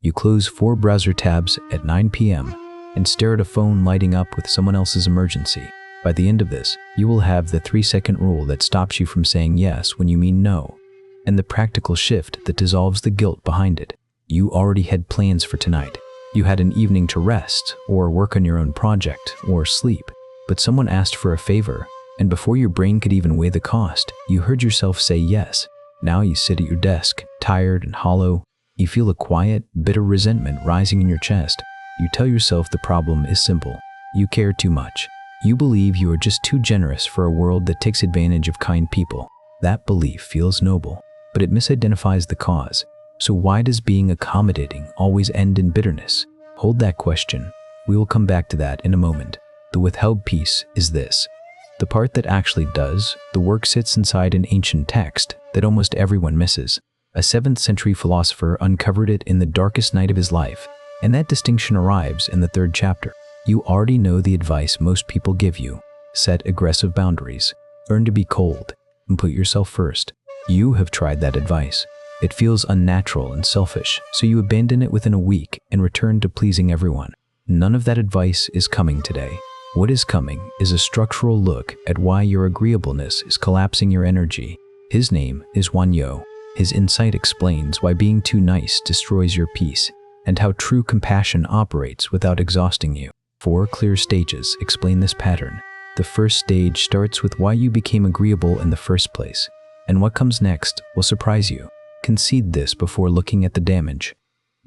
You close 4 browser tabs at 9 p.m. and stare at a phone lighting up with someone else's emergency. By the end of this, you will have the 3-second rule that stops you from saying yes when you mean no, and the practical shift that dissolves the guilt behind it. You already had plans for tonight. You had an evening to rest, or work on your own project, or sleep. But someone asked for a favor, and before your brain could even weigh the cost, you heard yourself say yes. Now you sit at your desk, tired and hollow. You feel a quiet, bitter resentment rising in your chest. You tell yourself the problem is simple. You care too much. You believe you are just too generous for a world that takes advantage of kind people. That belief feels noble, but it misidentifies the cause. So why does being accommodating always end in bitterness? Hold that question. We will come back to that in a moment. The withheld piece is this. The part that actually does the work sits inside an ancient text that almost everyone misses. A 7th century philosopher uncovered it in the darkest night of his life, and that distinction arrives in the 3rd chapter. You already know the advice most people give you. Set aggressive boundaries, learn to be cold, and put yourself first. You have tried that advice. It feels unnatural and selfish, so you abandon it within a week and return to pleasing everyone. None of that advice is coming today. What is coming is a structural look at why your agreeableness is collapsing your energy. His name is Wonhyo. His insight explains why being too nice destroys your peace, and how true compassion operates without exhausting you. 4 clear stages explain this pattern. The first stage starts with why you became agreeable in the first place, and what comes next will surprise you. Concede this before looking at the damage.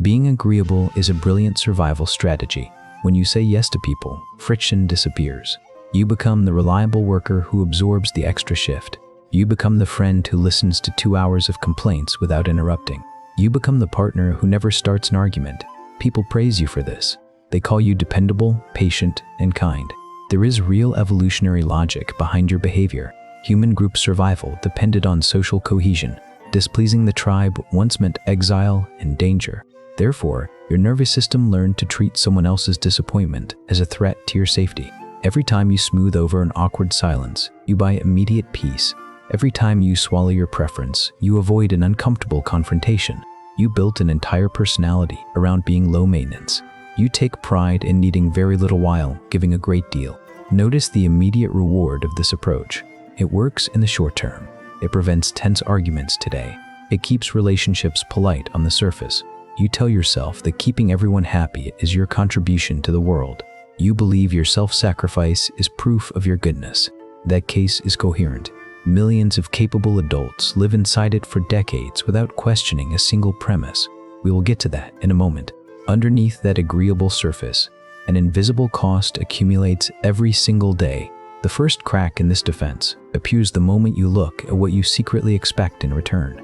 Being agreeable is a brilliant survival strategy. When you say yes to people, friction disappears. You become the reliable worker who absorbs the extra shift. You become the friend who listens to 2 hours of complaints without interrupting. You become the partner who never starts an argument. People praise you for this. They call you dependable, patient, and kind. There is real evolutionary logic behind your behavior. Human group survival depended on social cohesion. Displeasing the tribe once meant exile and danger. Therefore, your nervous system learned to treat someone else's disappointment as a threat to your safety. Every time you smooth over an awkward silence, you buy immediate peace. Every time you swallow your preference, you avoid an uncomfortable confrontation. You built an entire personality around being low maintenance. You take pride in needing very little while giving a great deal. Notice the immediate reward of this approach. It works in the short term. It prevents tense arguments today. It keeps relationships polite on the surface. You tell yourself that keeping everyone happy is your contribution to the world. You believe your self-sacrifice is proof of your goodness. That case is coherent. Millions of capable adults live inside it for decades without questioning a single premise. We will get to that in a moment. Underneath that agreeable surface, an invisible cost accumulates every single day. The first crack in this defense appears the moment you look at what you secretly expect in return.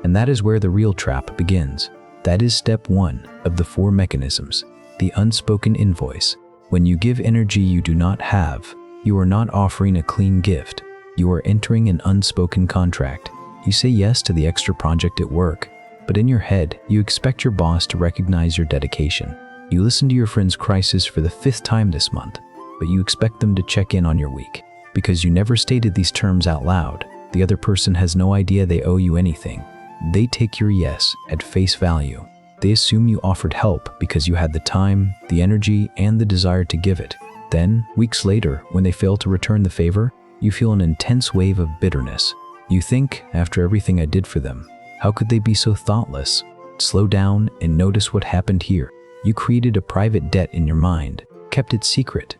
And that is where the real trap begins. That is step 1 of the 4 mechanisms, the unspoken invoice. When you give energy you do not have, you are not offering a clean gift. You are entering an unspoken contract. You say yes to the extra project at work, but in your head, you expect your boss to recognize your dedication. You listen to your friend's crisis for the 5th time this month, but you expect them to check in on your week. Because you never stated these terms out loud, the other person has no idea they owe you anything. They take your yes at face value. They assume you offered help because you had the time, the energy, and the desire to give it. Then, weeks later, when they fail to return the favor, you feel an intense wave of bitterness. You think, after everything I did for them, how could they be so thoughtless? Slow down and notice what happened here. You created a private debt in your mind, kept it secret,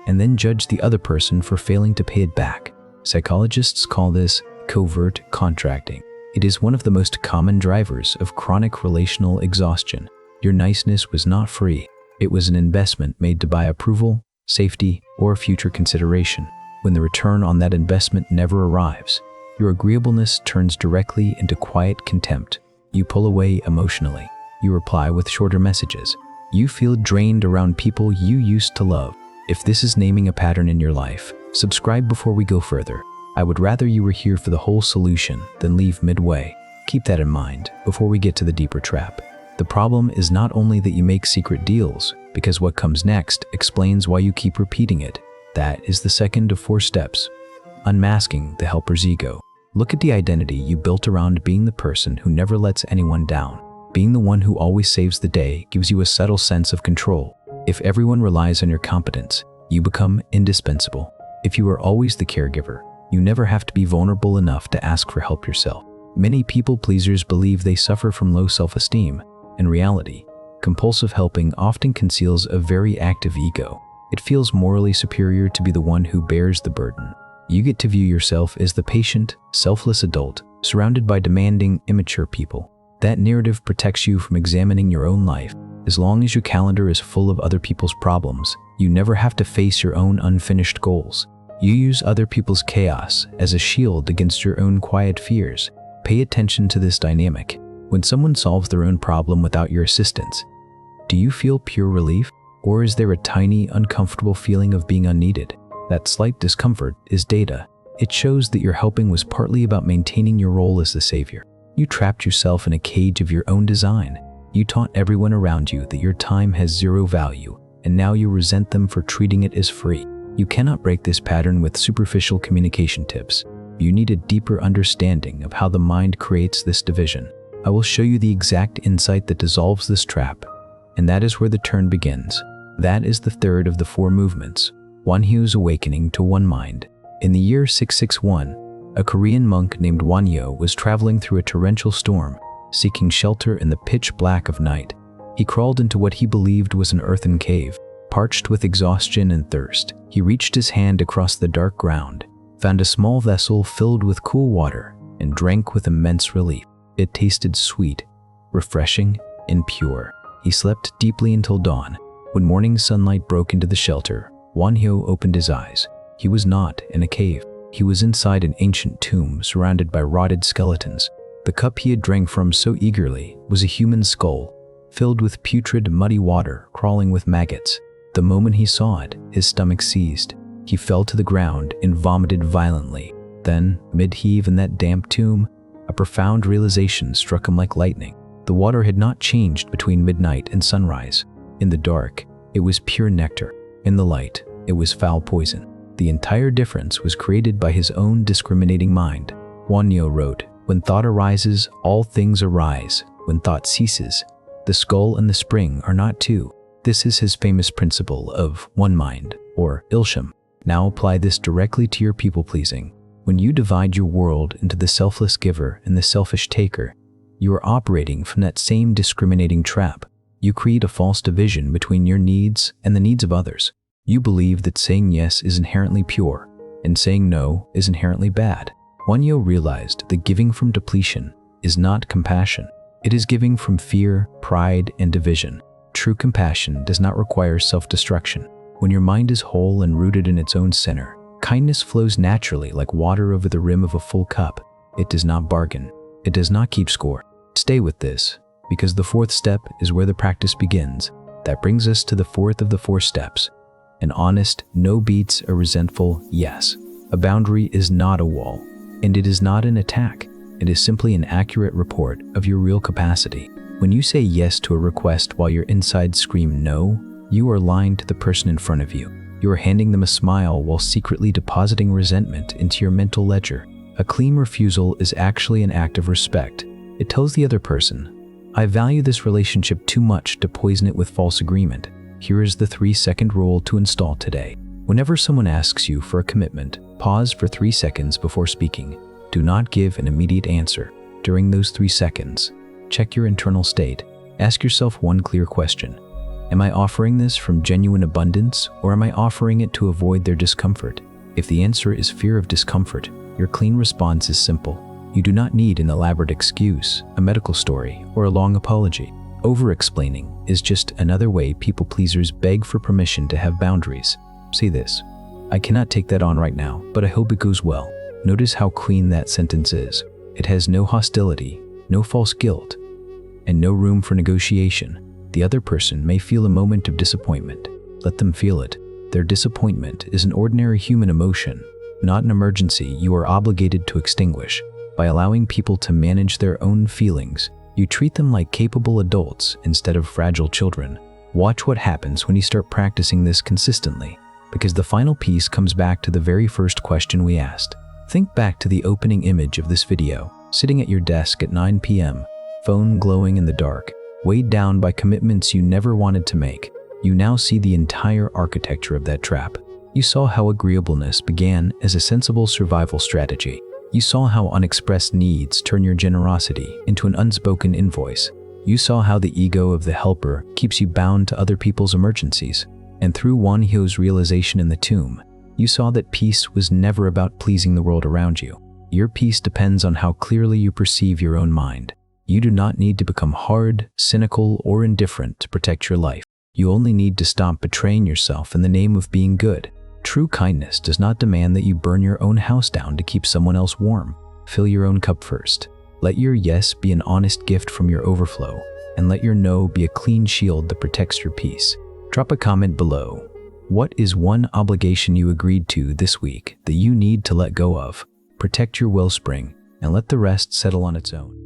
and then judged the other person for failing to pay it back. Psychologists call this covert contracting. It is one of the most common drivers of chronic relational exhaustion. Your niceness was not free. It was an investment made to buy approval, safety, or future consideration. When the return on that investment never arrives, your agreeableness turns directly into quiet contempt. You pull away emotionally. You reply with shorter messages. You feel drained around people you used to love. If this is naming a pattern in your life, subscribe before we go further. I would rather you were here for the whole solution than leave midway. Keep that in mind before we get to the deeper trap. The problem is not only that you make secret deals, because what comes next explains why you keep repeating it. That is the second of 4 steps. Unmasking the helper's ego. Look at the identity you built around being the person who never lets anyone down. Being the one who always saves the day gives you a subtle sense of control. If everyone relies on your competence, you become indispensable. If you are always the caregiver, you never have to be vulnerable enough to ask for help yourself. Many people pleasers believe they suffer from low self-esteem. In reality, compulsive helping often conceals a very active ego. It feels morally superior to be the one who bears the burden. You get to view yourself as the patient, selfless adult, surrounded by demanding, immature people. That narrative protects you from examining your own life. As long as your calendar is full of other people's problems, you never have to face your own unfinished goals. You use other people's chaos as a shield against your own quiet fears. Pay attention to this dynamic. When someone solves their own problem without your assistance, do you feel pure relief? Or is there a tiny, uncomfortable feeling of being unneeded? That slight discomfort is data. It shows that your helping was partly about maintaining your role as the savior. You trapped yourself in a cage of your own design. You taught everyone around you that your time has zero value, and now you resent them for treating it as free. You cannot break this pattern with superficial communication tips. You need a deeper understanding of how the mind creates this division. I will show you the exact insight that dissolves this trap, and that is where the turn begins. That is the third of the 4 movements, Wonhyo's awakening to one mind. In the year 661, a Korean monk named Wonhyo was traveling through a torrential storm, seeking shelter in the pitch black of night. He crawled into what he believed was an earthen cave. Parched with exhaustion and thirst, he reached his hand across the dark ground, found a small vessel filled with cool water, and drank with immense relief. It tasted sweet, refreshing, and pure. He slept deeply until dawn. When morning sunlight broke into the shelter, Wonhyo opened his eyes. He was not in a cave. He was inside an ancient tomb surrounded by rotted skeletons. The cup he had drank from so eagerly was a human skull, filled with putrid, muddy water crawling with maggots. The moment he saw it, his stomach seized. He fell to the ground and vomited violently. Then, mid-heave in that damp tomb, a profound realization struck him like lightning. The water had not changed between midnight and sunrise. In the dark, it was pure nectar. In the light, it was foul poison. The entire difference was created by his own discriminating mind. Wonhyo wrote, "When thought arises, all things arise. When thought ceases, the skull and the spring are not two." This is his famous principle of one mind, or ilsham. Now apply this directly to your people-pleasing. When you divide your world into the selfless giver and the selfish taker, you are operating from that same discriminating trap. You create a false division between your needs and the needs of others. You believe that saying yes is inherently pure, and saying no is inherently bad. Wonhyo realized that giving from depletion is not compassion. It is giving from fear, pride, and division. True compassion does not require self-destruction. When your mind is whole and rooted in its own center, kindness flows naturally like water over the rim of a full cup. It does not bargain. It does not keep score. Stay with this, because the 4th step is where the practice begins. That brings us to the 4th of the 4 steps. An honest no beats a resentful yes. A boundary is not a wall, and it is not an attack. It is simply an accurate report of your real capacity. When you say yes to a request while your insides scream no, you are lying to the person in front of you. You are handing them a smile while secretly depositing resentment into your mental ledger. A clean refusal is actually an act of respect. It tells the other person, "I value this relationship too much to poison it with false agreement." Here is the 3-second rule to install today. Whenever someone asks you for a commitment, pause for 3 seconds before speaking. Do not give an immediate answer. During those 3 seconds, check your internal state. Ask yourself one clear question. Am I offering this from genuine abundance, or am I offering it to avoid their discomfort? If the answer is fear of discomfort, your clean response is simple. You do not need an elaborate excuse, a medical story, or a long apology. Over-explaining is just another way people-pleasers beg for permission to have boundaries. Say this, "I cannot take that on right now, but I hope it goes well." Notice how clean that sentence is. It has no hostility, no false guilt, and no room for negotiation. The other person may feel a moment of disappointment. Let them feel it. Their disappointment is an ordinary human emotion, not an emergency you are obligated to extinguish. By allowing people to manage their own feelings, you treat them like capable adults instead of fragile children. Watch what happens when you start practicing this consistently, because the final piece comes back to the very first question we asked. Think back to the opening image of this video, sitting at your desk at 9 p.m., phone glowing in the dark, weighed down by commitments you never wanted to make. You now see the entire architecture of that trap. You saw how agreeableness began as a sensible survival strategy. You saw how unexpressed needs turn your generosity into an unspoken invoice. You saw how the ego of the helper keeps you bound to other people's emergencies. And through Wonhyo's realization in the tomb, you saw that peace was never about pleasing the world around you. Your peace depends on how clearly you perceive your own mind. You do not need to become hard, cynical, or indifferent to protect your life. You only need to stop betraying yourself in the name of being good. True kindness does not demand that you burn your own house down to keep someone else warm. Fill your own cup first. Let your yes be an honest gift from your overflow, and let your no be a clean shield that protects your peace. Drop a comment below. What is one obligation you agreed to this week that you need to let go of? Protect your wellspring and let the rest settle on its own.